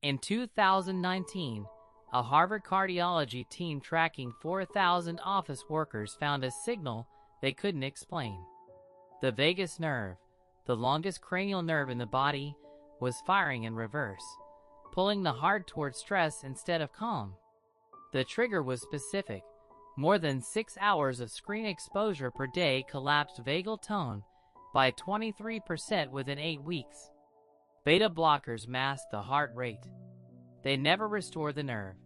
In 2019, a Harvard cardiology team tracking 4,000 office workers found a signal they couldn't explain. The vagus nerve, the longest cranial nerve in the body, was firing in reverse, pulling the heart toward stress instead of calm. The trigger was specific. More than 6 hours of screen exposure per day collapsed vagal tone by 23% within 8 weeks. Beta blockers mask the heart rate. They never restore the nerve.